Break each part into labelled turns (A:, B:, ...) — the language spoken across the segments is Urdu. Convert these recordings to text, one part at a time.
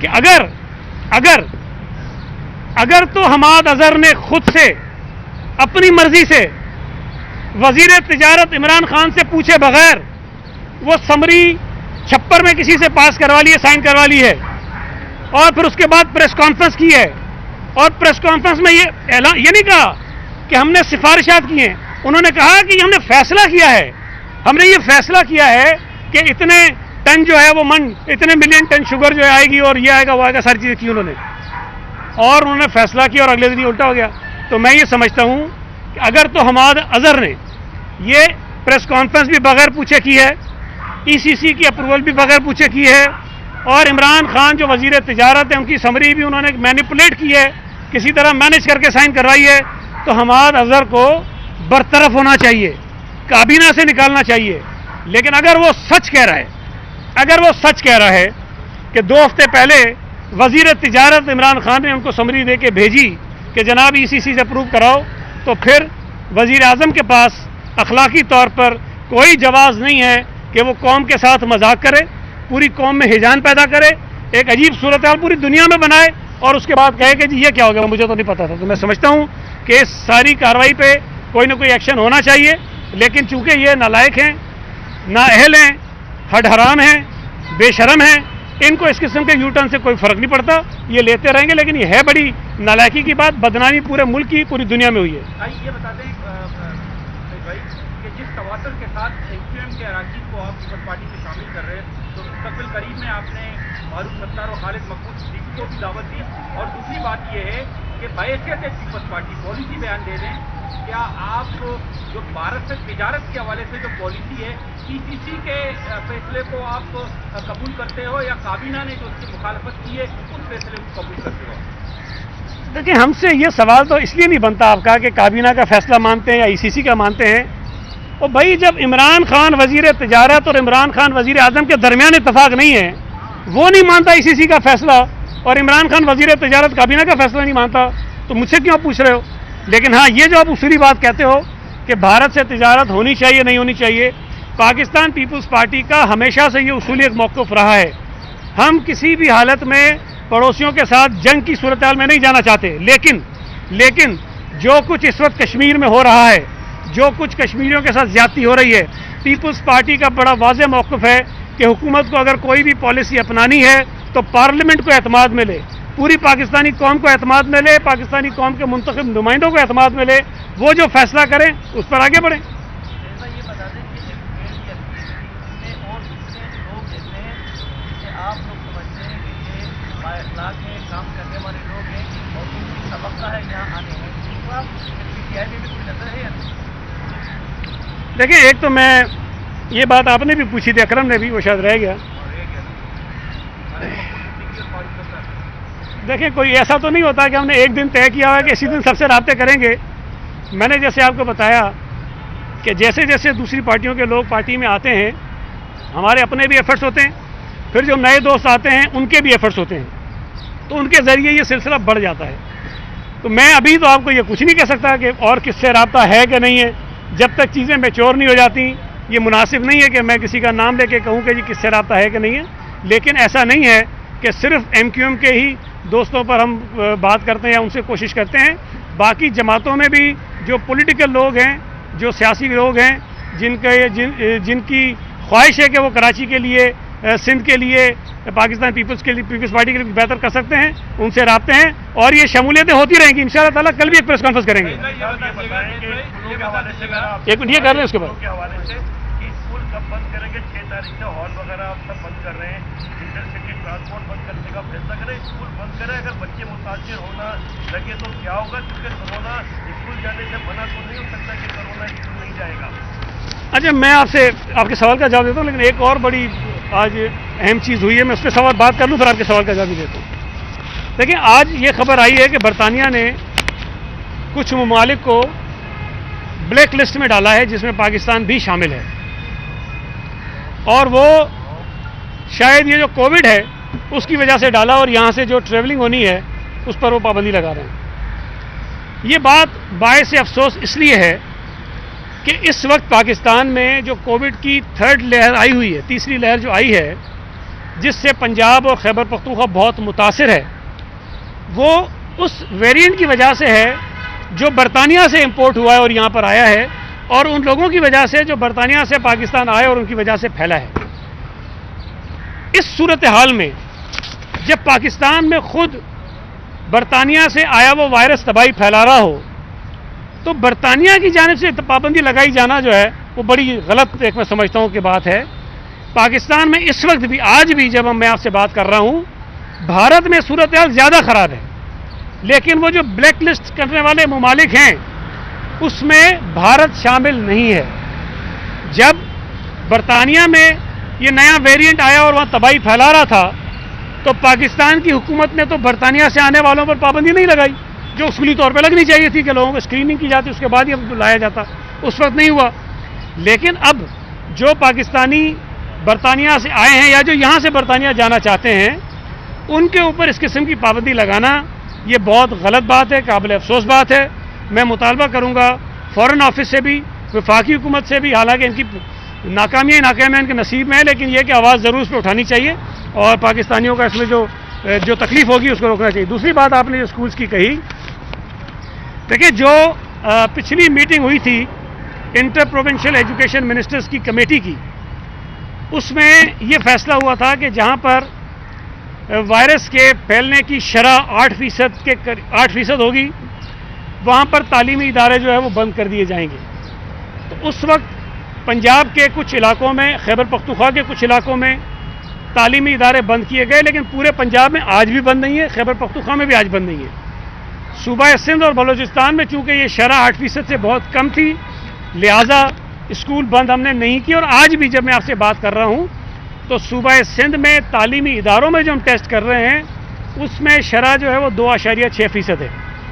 A: کہ اگر تو حماد اظہر نے خود سے اپنی مرضی سے وزیر تجارت عمران خان سے پوچھے بغیر وہ سمری چھپر میں کسی سے پاس کروا لی ہے، سائن کروا لی ہے، اور پھر اس کے بعد پریس کانفرنس کی ہے، اور پریس کانفرنس میں یہ نہیں کہا کہ ہم نے سفارشات کی ہیں، انہوں نے کہا کہ ہم نے فیصلہ کیا ہے، ہم نے یہ فیصلہ کیا ہے کہ اتنے ٹن جو ہے وہ اتنے ملین ٹن شوگر جو آئے گی اور یہ آئے گا وہ آئے گا، ساری چیزیں کی انہوں نے فیصلہ کیا اور اگلے دن یہ الٹا ہو گیا۔ تو میں یہ سمجھتا ہوں کہ اگر تو حماد اظہر نے یہ پریس کانفرنس بھی بغیر پوچھے کی ہے، ای سی سی کی اپروول بھی بغیر پوچھے کی ہے، اور عمران خان جو وزیر تجارت ہے ان کی سمری بھی انہوں نے مینیپولیٹ کی ہے، کسی طرح مینیج کر کے سائن کروائی ہے، تو حماد اظہر کو برطرف ہونا چاہیے، کابینہ سے نکالنا چاہیے۔ لیکن اگر وہ سچ کہہ رہا ہے کہ 2 ہفتے پہلے وزیر تجارت عمران خان نے ان کو سمری دے کے بھیجی کہ جناب ای سی سی سے اپروو کراؤ، تو پھر وزیر اعظم کے پاس اخلاقی طور پر کوئی جواز نہیں ہے کہ وہ قوم کے ساتھ مذاق کرے، پوری قوم میں ہیجان پیدا کرے، ایک عجیب صورتحال پوری دنیا میں بنائے، اور اس کے بعد کہے کہ جی یہ کیا ہو گیا، مجھے تو نہیں پتا تھا۔ تو میں سمجھتا ہوں کہ اس ساری کارروائی پہ کوئی نہ کوئی ایکشن ہونا چاہیے، لیکن چونکہ یہ نالائق ہیں، نااہل ہیں، ہڈ حرام ہیں، بے شرم ہیں، ان کو اس قسم کے یو ٹرن سے کوئی فرق نہیں پڑتا، یہ لیتے رہیں گے، لیکن یہ ہے بڑی نالائکی کی بات، بدنامی پورے ملک کی، پوری دنیا میں ہوئی ہے۔
B: یہ بتا دیں بھائی کہ جس تواتر کے ساتھ MQM کے اراکین کو آپ پیپلز پارٹی سے شامل کر رہے ہیں، تو مستقبل قریب میں آپ نے معروف ستار اور خالد مقبول صدیقی کو بھی دعوت دی، اور دوسری بات یہ ہے کہ بحیثیت پیپلز پارٹی پالیسی بیان دے دیں، کیا آپ جو بھارت سے تجارت کے حوالے سے جو پالیسی ہے ای سی سی کے فیصلے کو آپ قبول کرتے ہو، یا کابینہ نے جو اس کی مخالفت کی ہے اس فیصلے کو قبول کرتے ہو؟
A: دیکھیں، ہم سے یہ سوال تو اس لیے نہیں بنتا آپ کا کہ کابینہ کا فیصلہ مانتے ہیں یا ای سی سی کا مانتے ہیں۔ اور بھائی جب عمران خان وزیر تجارت اور عمران خان وزیر اعظم کے درمیان اتفاق نہیں ہے، وہ نہیں مانتا ای سی سی کا فیصلہ، اور عمران خان وزیر تجارت کابینہ کا فیصلہ نہیں مانتا، تو مجھ سے کیوں پوچھ رہے ہو؟ لیکن ہاں، یہ جو آپ اصولی بات کہتے ہو کہ بھارت سے تجارت ہونی چاہیے نہیں ہونی چاہیے، پاکستان پیپلز پارٹی کا ہمیشہ سے یہ اصولی ایک موقف رہا ہے۔ ہم کسی بھی حالت میں پڑوسیوں کے ساتھ جنگ کی صورتحال میں نہیں جانا چاہتے، لیکن جو کچھ اس وقت کشمیر میں ہو رہا ہے، جو کچھ کشمیریوں کے ساتھ زیادتی ہو رہی ہے، پیپلز پارٹی کا بڑا واضح موقف ہے کہ حکومت کو اگر کوئی بھی پالیسی اپنانی ہے تو پارلیمنٹ کو اعتماد میں لے، پوری پاکستانی قوم کو اعتماد میں لے، پاکستانی قوم کے منتخب نمائندوں کو اعتماد میں لے، وہ جو فیصلہ کریں اس پر آگے بڑھیں۔
B: یہ بتا دیں کہ اور دوسرے لوگ جیسے ہیں کہ آپ لوگ سمجھتے ہیں کہ یہ بااخلاق ہے، کام کرنے والے لوگ ہیں اور ان کی سبقہ ہے یہاں آنے میں، پی آئی میں بھی کوئی نظر ہے یا نہیں؟
A: دیکھیں، ایک تو میں یہ بات آپ نے بھی پوچھی تھی، اکرم نے بھی، وہ شاید رہ گیا۔ دیکھیں، کوئی ایسا تو نہیں ہوتا کہ ہم نے ایک دن طے کیا ہوا کہ اسی دن سب سے رابطے کریں گے۔ میں نے جیسے آپ کو بتایا کہ جیسے جیسے دوسری پارٹیوں کے لوگ پارٹی میں آتے ہیں، ہمارے اپنے بھی ایفرٹس ہوتے ہیں، پھر جو نئے دوست آتے ہیں ان کے بھی ایفرٹس ہوتے ہیں، تو ان کے ذریعے یہ سلسلہ بڑھ جاتا ہے۔ تو میں ابھی تو آپ کو یہ کچھ نہیں کہہ سکتا کہ اور کس سے رابطہ ہے کہ نہیں ہے، جب تک چیزیں میچور نہیں ہو جاتی۔ یہ مناسب نہیں ہے کہ میں کسی کا نام لے کے کہوں کہ جی کس سے رابطہ ہے کہ نہیں ہے، لیکن ایسا نہیں ہے کہ صرف MQM کے ہی دوستوں پر ہم بات کرتے ہیں یا ان سے کوشش کرتے ہیں، باقی جماعتوں میں بھی جو پولیٹیکل لوگ ہیں، جو سیاسی لوگ ہیں، جن کی خواہش ہے کہ وہ کراچی کے لیے، سندھ کے لیے، پاکستان پیپلز پارٹی کے لیے بہتر کر سکتے ہیں، ان سے رابطے ہیں، اور یہ شمولیتیں ہوتی رہیں گی انشاءاللہ تعالیٰ۔ کل بھی ایک پریس کانفرنس کریں گے، ایک منٹ یہ کر رہے ہیں اس کے بعد۔
B: اسکول کب بند کریں گے؟ 6 تاریخ سے ہال وغیرہ آپ سب بند کر رہے ہیں، انٹرسٹی ٹرانسپورٹ بند کرنے کا فیصلہ کریں، اسکول بند کریں۔ اگر بچے متاثر ہونا لگے تو کیا ہوگا؟ کیونکہ کرونا اسکول جانے سے منع تو نہیں ہو سکتا کہ کرونا اسکول نہیں جائے گا۔
A: اچھا، میں آپ کے سوال کا جواب دیتا ہوں، لیکن ایک اور بڑی آج اہم چیز ہوئی ہے، میں اس پہ سوال بات کر لوں پھر آپ کے سوال کا جواب بھی دیتا ہوں۔ دیکھیں، آج یہ خبر آئی ہے کہ برطانیہ نے کچھ ممالک کو بلیک لسٹ میں ڈالا ہے، جس میں پاکستان بھی شامل ہے، اور وہ شاید یہ جو کووڈ ہے اس کی وجہ سے ڈالا، اور یہاں سے جو ٹریولنگ ہونی ہے اس پر وہ پابندی لگا رہے ہیں۔ یہ بات باعث افسوس اس لیے ہے کہ اس وقت پاکستان میں جو کووڈ کی 3rd لہر آئی ہوئی ہے، تیسری لہر جو آئی ہے، جس سے پنجاب اور خیبر پختونخوا بہت متاثر ہے، وہ اس ویریئنٹ کی وجہ سے ہے جو برطانیہ سے امپورٹ ہوا ہے اور یہاں پر آیا ہے، اور ان لوگوں کی وجہ سے جو برطانیہ سے پاکستان آئے اور ان کی وجہ سے پھیلا ہے۔ اس صورتحال میں جب پاکستان میں خود برطانیہ سے آیا وہ وائرس تباہی پھیلا رہا ہو، تو برطانیہ کی جانب سے پابندی لگائی جانا جو ہے وہ بڑی غلط ایک میں سمجھتا ہوں کہ بات ہے۔ پاکستان میں اس وقت بھی، آج بھی جب میں آپ سے بات کر رہا ہوں، بھارت میں صورتحال زیادہ خراب ہے، لیکن وہ جو بلیک لسٹ کرنے والے ممالک ہیں اس میں بھارت شامل نہیں ہے۔ جب برطانیہ میں یہ نیا ویریئنٹ آیا اور وہاں تباہی پھیلا رہا تھا تو پاکستان کی حکومت نے تو برطانیہ سے آنے والوں پر پابندی نہیں لگائی جو اصولی طور پہ لگنی چاہیے تھی کہ لوگوں کو اسکریننگ کی جاتی، اس کے بعد ہی لایا جاتا، اس وقت نہیں ہوا۔ لیکن اب جو پاکستانی برطانیہ سے آئے ہیں یا جو یہاں سے برطانیہ جانا چاہتے ہیں ان کے اوپر اس قسم کی پابندی لگانا یہ بہت غلط بات ہے، قابل افسوس بات ہے۔ میں مطالبہ کروں گا فارن آفس سے بھی، وفاقی حکومت سے بھی، حالانکہ ان کی ناکامیاں ان کے نصیب میں ہے، لیکن یہ کہ آواز ضرور اس پہ اٹھانی چاہیے اور پاکستانیوں کا اس میں جو تکلیف ہوگی اس کو روکنا چاہیے۔ دوسری بات آپ نے جو اسکولس کی کہی، دیکھیں جو پچھلی میٹنگ ہوئی تھی انٹر پروونشل ایجوکیشن منسٹرز کی کمیٹی کی، اس میں یہ فیصلہ ہوا تھا کہ جہاں پر وائرس کے پھیلنے کی شرح 8% ہوگی وہاں پر تعلیمی ادارے جو ہے وہ بند کر دیے جائیں گے۔ تو اس وقت پنجاب کے کچھ علاقوں میں، خیبر پختونخوا کے کچھ علاقوں میں تعلیمی ادارے بند کیے گئے، لیکن پورے پنجاب میں آج بھی بند نہیں ہے، خیبر پختونخوا میں بھی آج بند نہیں ہے۔ صوبہ سندھ اور بلوچستان میں چونکہ یہ شرح 8% سے بہت کم تھی، لہٰذا اسکول بند ہم نے نہیں کیے، اور آج بھی جب میں آپ سے بات کر رہا ہوں تو صوبہ سندھ میں تعلیمی اداروں میں جو ہم ٹیسٹ کر رہے ہیں اس میں شرح جو ہے وہ 2.6% ہے،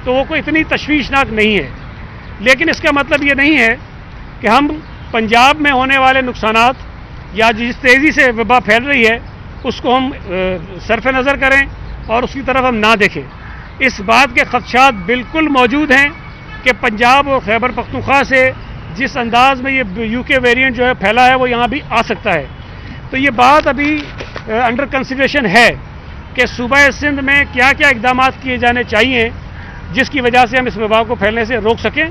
A: تو وہ کوئی اتنی تشویشناک نہیں ہے۔ لیکن اس کا مطلب یہ نہیں ہے کہ ہم پنجاب میں ہونے والے نقصانات یا جس تیزی سے وبا پھیل رہی ہے اس کو ہم صرف نظر کریں اور اس کی طرف ہم نہ دیکھیں۔ اس بات کے خدشات بالکل موجود ہیں کہ پنجاب اور خیبر پختونخوا سے جس انداز میں یہ یو کے ویریئنٹ جو ہے پھیلا ہے وہ یہاں بھی آ سکتا ہے۔ تو یہ بات ابھی انڈر کنسیڈریشن ہے کہ صوبہ سندھ میں کیا کیا اقدامات کیے جانے چاہیے جس کی وجہ سے ہم اس وبا کو پھیلنے سے روک سکیں۔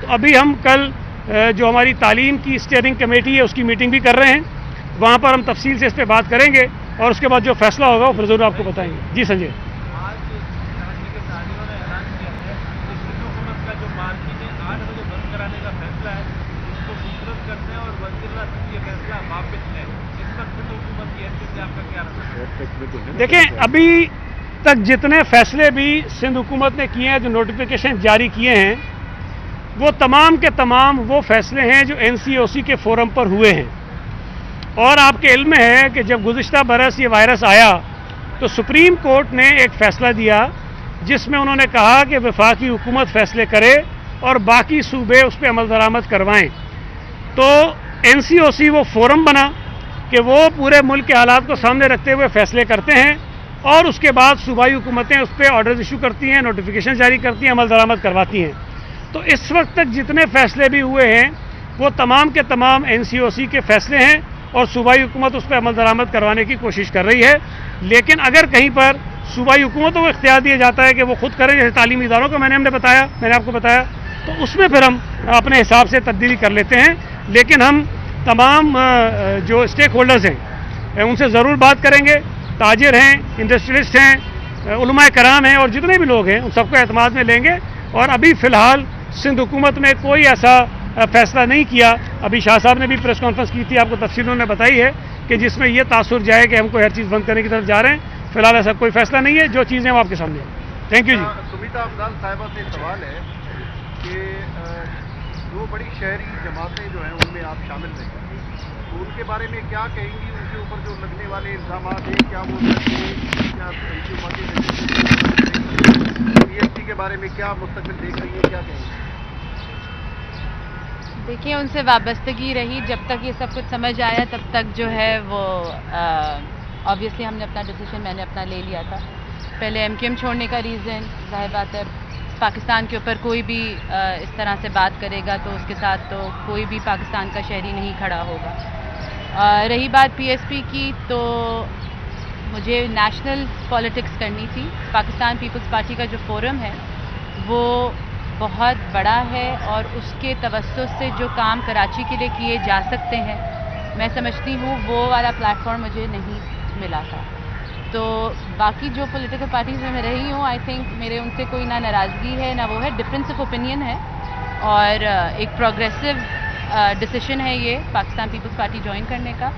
A: تو ابھی ہم کل جو ہماری تعلیم کی اسٹیئرنگ کمیٹی ہے اس کی میٹنگ بھی کر رہے ہیں، وہاں پر ہم تفصیل سے اس پہ بات کریں گے اور اس کے بعد جو فیصلہ ہوگا وہ ضرور آپ کو بتائیں گے۔ جی سنجے۔ دیکھیں ابھی تک جتنے فیصلے بھی سندھ حکومت نے کیے ہیں، جو نوٹیفیکیشن جاری کیے ہیں، وہ تمام کے تمام وہ فیصلے ہیں جو NCOC کے فورم پر ہوئے ہیں۔ اور آپ کے علم میں ہے کہ جب گزشتہ برس یہ وائرس آیا تو سپریم کورٹ نے ایک فیصلہ دیا جس میں انہوں نے کہا کہ وفاقی حکومت فیصلے کرے اور باقی صوبے اس پہ عمل درآمد کروائیں۔ تو NCOC وہ فورم بنا کہ وہ پورے ملک کے حالات کو سامنے رکھتے ہوئے فیصلے کرتے ہیں اور اس کے بعد صوبائی حکومتیں اس پہ آرڈرز ایشو کرتی ہیں، نوٹیفیکیشن جاری کرتی ہیں، عمل درآمد کرواتی ہیں۔ تو اس وقت تک جتنے فیصلے بھی ہوئے ہیں وہ تمام کے تمام NCOC کے فیصلے ہیں اور صوبائی حکومت اس پہ عمل درآمد کروانے کی کوشش کر رہی ہے۔ لیکن اگر کہیں پر صوبائی حکومتوں کو اختیار دیا جاتا ہے کہ وہ خود کریں، جیسے تعلیمی اداروں کو میں نے آپ کو بتایا، تو اس میں پھر ہم اپنے حساب سے تبدیلی کر لیتے ہیں۔ لیکن ہم تمام جو اسٹیک ہولڈرز ہیں ان سے ضرور بات کریں گے، تاجر ہیں، انڈسٹریلسٹ ہیں، علماء کرام ہیں اور جتنے بھی لوگ ہیں ان سب کو اعتماد میں لیں گے۔ اور ابھی فی الحال سندھ حکومت نے کوئی ایسا فیصلہ نہیں کیا۔ ابھی شاہ صاحب نے بھی پریس کانفرنس کی تھی، آپ کو تفصیل انہوں نے بتائی ہے کہ جس میں یہ تاثر جائے کہ ہم کو ہر چیز بند کرنے کی طرف جا رہے ہیں۔ فی الحال ایسا کوئی فیصلہ نہیں ہے، جو چیزیں وہ آپ کے سامنے ہیں۔ تھینک یو جی۔
C: سمیتا افضال صاحبہ سے سوال ہے کہ دو بڑی شہری جماعتیں جو ہیں ان میں آپ شامل ہیں، تو ان کے بارے میں کیا کہیں گی؟ ان کے اوپر جو لگنے والے الزامات ہیں کیا وہ PSP کے بارے میں کیا مستقبل دیکھ رہی ہے، کیا کہیں گی؟
D: دیکھیے ان سے وابستگی رہی، جب تک یہ سب کچھ سمجھ آیا تب تک جو ہے وہ آبویسلی ہم نے اپنا ڈیسیشن میں نے اپنا لے لیا تھا۔ پہلے MQM چھوڑنے کا ریزن ظاہر بات ہے پاکستان کے اوپر کوئی بھی اس طرح سے بات کرے گا تو اس کے ساتھ تو کوئی بھی پاکستان کا شہری نہیں کھڑا ہوگا۔ رہی بات PSP کی، تو مجھے نیشنل پالیٹکس کرنی تھی. پاکستان پیپلز پارٹی کا جو فورم ہے وہ بہت بڑا ہے اور اس کے توسط سے جو کام کراچی کے لیے کیے جا سکتے ہیں میں سمجھتی ہوں وہ والا پلیٹ فارم مجھے نہیں ملا تھا. تو باقی جو پولیٹیکل پارٹیز میں رہی ہوں آئی تھنک میرے ان سے کوئی نہ ناراضگی ہے نہ وہ ہے, ڈفرینس آف اوپینین ہے اور ایک پروگریسو ڈیسیشن ہے یہ پاکستان پیپلز پارٹی جوائن کرنے کا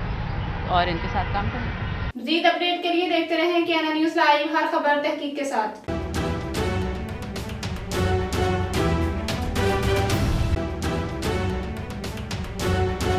D: اور ان کے ساتھ کام کرنے کا.
E: مزید اپڈیٹ کے لیے دیکھتے رہیں کینن نیوز لائیو, ہر خبر تحقیق کے ساتھ.